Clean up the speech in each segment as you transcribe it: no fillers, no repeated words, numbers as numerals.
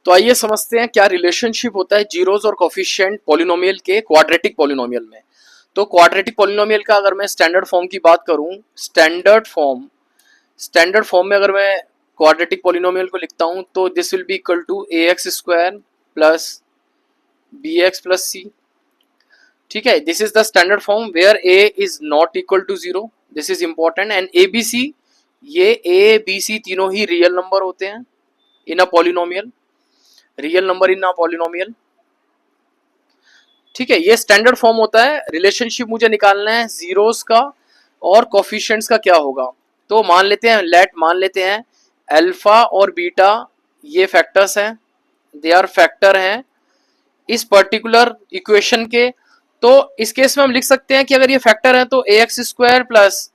तो आइए समझते हैं क्या रिलेशनशिप होता है जीरोस और कोफिशिएंट पॉलिनोमियल के क्वाड्रेटिक पॉलिनोमियल में। तो क्वाड्रेटिक पॉलिनोमियल का अगर मैं स्टैंडर्ड फॉर्म की बात करूं, स्टैंडर्ड फॉर्म में अगर मैं क्वाड्रेटिक पॉलिनोमियल को लिखता हूं तो this will be equal to a x square plus b x plus c. ठीक है, this is the standard form where a is not equal to zero. This is important. And a b c, ये a b सी तीनों ही real number होते हैं in a polynomial, real number in a polynomial. ठीक है, ये standard form होता है। Relationship मुझे निकालना है जीरोस का और कोफिशिएंट्स का क्या होगा। तो मान लेते हैं अल्फा और बीटा ये फैक्टर्स हैं, दे आर फैक्टर हैं इस पर्टिकुलर इक्वेशन के। तो इस केस में हम लिख सकते हैं कि अगर ये फैक्टर है तो a x square plus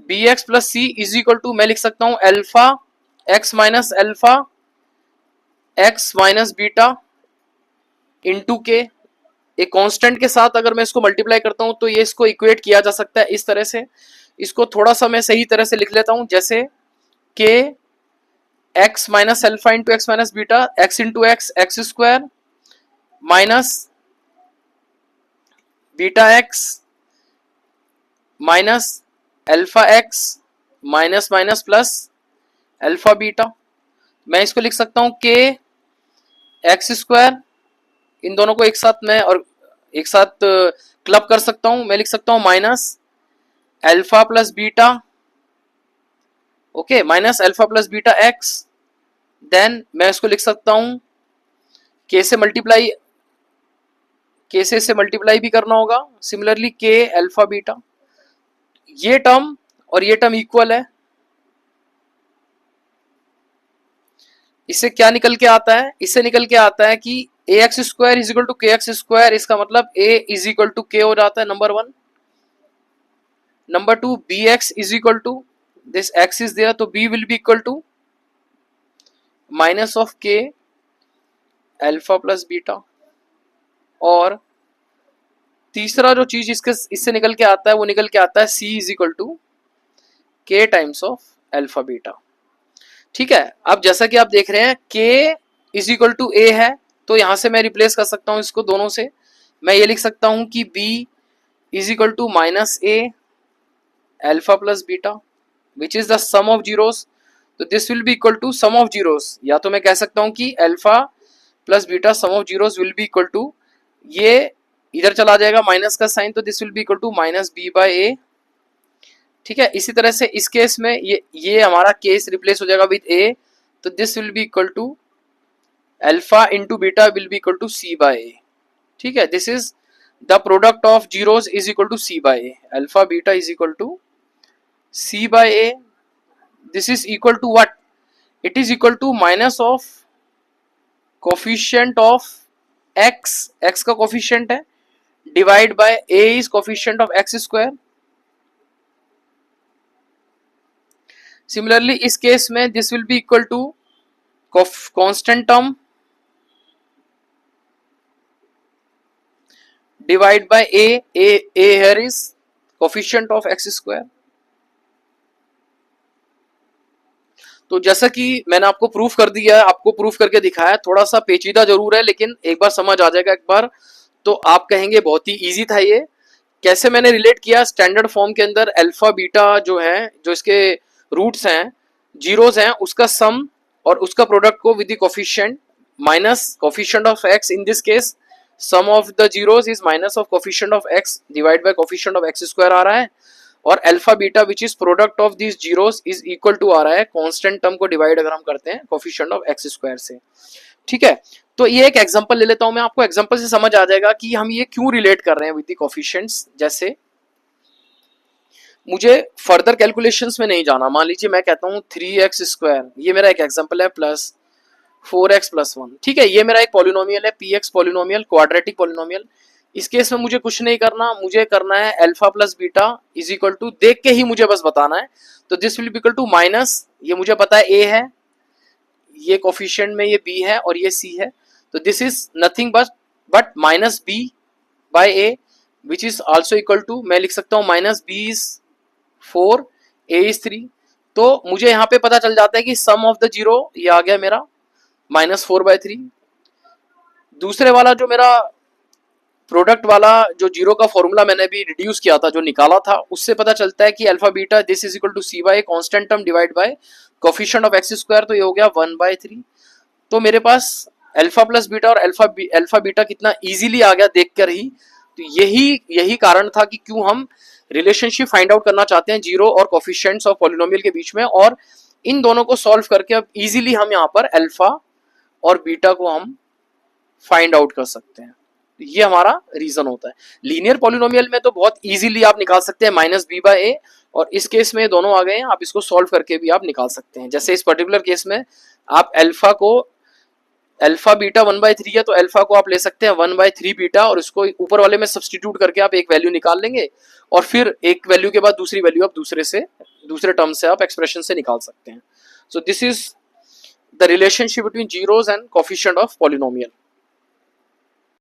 b x plus c is equal to, मैं लिख सकता हूं alpha x minus beta into k. एक कांस्टेंट के साथ अगर मैं इसको मल्टीप्लाई करता हूं तो ये इसको इक्वेट किया जा सकता है इस तरह से। इसको थोड़ा सा मैं सही तरह से लिख लेता हूं, जैसे के x minus alpha into x minus beta, x into x square minus beta x minus alpha x minus minus plus alpha beta. मैं इसको लिख सकता हूं के एक्स स्क्वायर, इन दोनों को एक साथ क्लब कर सकता हूं, मैं लिख सकता हूं minus alpha plus beta, okay, minus alpha plus beta x. Then मैं इसको लिख सकता हूं के से मल्टीप्लाई भी करना होगा, सिमिलरली के अल्फा बीटा। ये टर्म और ये टर्म इक्वल है। इससे क्या निकल के आता है, इससे निकल के आता है कि a x square is equal to k x square, इसका मतलब ए इज इक्वल टू के हो जाता है, number one. Number two, b x is equal to, this x is there तो b will be equal to minus of k alpha plus beta. और तीसरा जो चीज इससे निकल के आता है वो निकल के आता है सी इज इक्वल टू के टाइम्स ऑफ अल्फा बीटा। ठीक है, अब जैसा कि आप देख रहे हैं के इज इक्वल टू ए है, तो यहां से मैं रिप्लेस कर सकता हूं इसको दोनों से। मैं ये लिख सकता हूं कि b is equal to minus a alpha plus beta which is the sum of zeros. तो this will be equal to sum of zeros, या तो मैं कह सकता हूं कि alpha plus beta sum of zeros will be equal to, ये इधर चला जाएगा माइनस का साइन, तो this will be equal to minus b by a. ठीक है, इसी तरह से इस केस में ये हमारा केस रिप्लेस हो जाएगा विद ए, तो this will be equal to alpha into beta will be equal to c by a. ठीक है, this is the product of zeros is equal to c by a, alpha beta is equal to c by a. This is equal to what, it is equal to minus of coefficient of x, x का coefficient है, divide by a is coefficient of x square. Similarly इस case में this will be equal to constant term divide by a here is coefficient of x square. तो जैसा कि मैंने आपको proof कर दिया है, आपको प्रूफ करके दिखाया, थोड़ा सा पेचीदा जरूर है लेकिन एक बार समझ आ जाएगा एक बार तो आप कहेंगे बहुत ही इजी था ये। कैसे मैंने रिलेट किया, स्टैंडर्ड फॉर्म के अंदर अल्फा बीटा जो है, जो इसके रूट्स हैं, जीरोस हैं, उसका सम और उसका प्रोडक्ट को with the coefficient minus coefficient of x, in this case sum of the zeros is minus of coefficient of x divide by coefficient of x square आ रहा है, और alpha beta which is product of this zeros is equal to आ रहा है constant term को divide अगर हम करते हैं कोफिशिएंट ऑफ एक्स स्क्वायर से। ठीक है, तो ये एक एग्जांपल ले लेता हूं मैं, आपको एग्जांपल से समझ आ जाएगा कि हम ये क्यों रिलेट कर रहे हैं विद द कोफिशिएंट्स। जैसे मुझे फर्दर कैलकुलेशंस में नहीं जाना, मान लीजिए मैं कहता हूं 3x स्क्वायर, ये मेरा एक एग्जांपल है, प्लस 4x प्लस 1। ठीक है, ये मेरा एक पॉलिनोमियल है, px पॉलिनोमियल, क्वाड्रेटिक पॉलिनोमियल। इस केस में मुझे कुछ नहीं करना, मुझे करना है alpha plus beta is equal to, देख के ही मुझे बस बताना है, तो this will be equal to minus, ये मुझे पता है a है, ये कोफिशिएंट में ये b है और ये c है, तो this is nothing but minus b by a which is also equal to, मैं लिख सकता हूँ minus b is 4 a is 3। तो मुझे यहाँ पे पता चल जाता है कि सम ऑफ द जीरो ये आ गया मेरा -4/3। दूसरे वाला जो मेरा प्रोडक्ट वाला जो जीरो का फॉर्मूला मैंने भी रिड्यूस किया था, जो निकाला था, उससे पता चलता है कि alpha beta this is equal to c by constant term divide by coefficient of x square, तो ये हो गया 1/3। तो मेरे पास अल्फा प्लस बीटा और अल्फा बीटा कितना इजीली आ गया देखकर ही। तो यही कारण था कि क्यों हम रिलेशनशिप फाइंड आउट करना चाहते हैं जीरो और कोफिशिएंट्स ऑफ पॉलिनोमियल के बीच में, और इन दोनों को सॉल्व करके अब इजीली हम यहाँ पर अल्फा और बीटा को हम फाइंड आउट कर सकते हैं। ये हमारा रीजन होता है। लीनियर पॉलिनोमियल में तो बहुत इजीली आप निकाल सकते हैं -b/a, और इस केस में दोनों आ गए हैं, आप इसको सॉल्व करके भी आप निकाल सकते हैं। जैसे इस पर्टिकुलर केस में आप अल्फा बीटा 1/3 है, तो अल्फा को आप ले सकते हैं 1/3 बीटा, और इसको ऊपर वाले में सब्सटीट्यूट करके आप एक वैल्यू निकाल लेंगे, और फिर एक वैल्यू के बाद दूसरी वैल्यू आप दूसरे टर्म से आप एक्सप्रेशन से निकाल सकते हैं। So this is the relationship between zeros and coefficient of polynomial.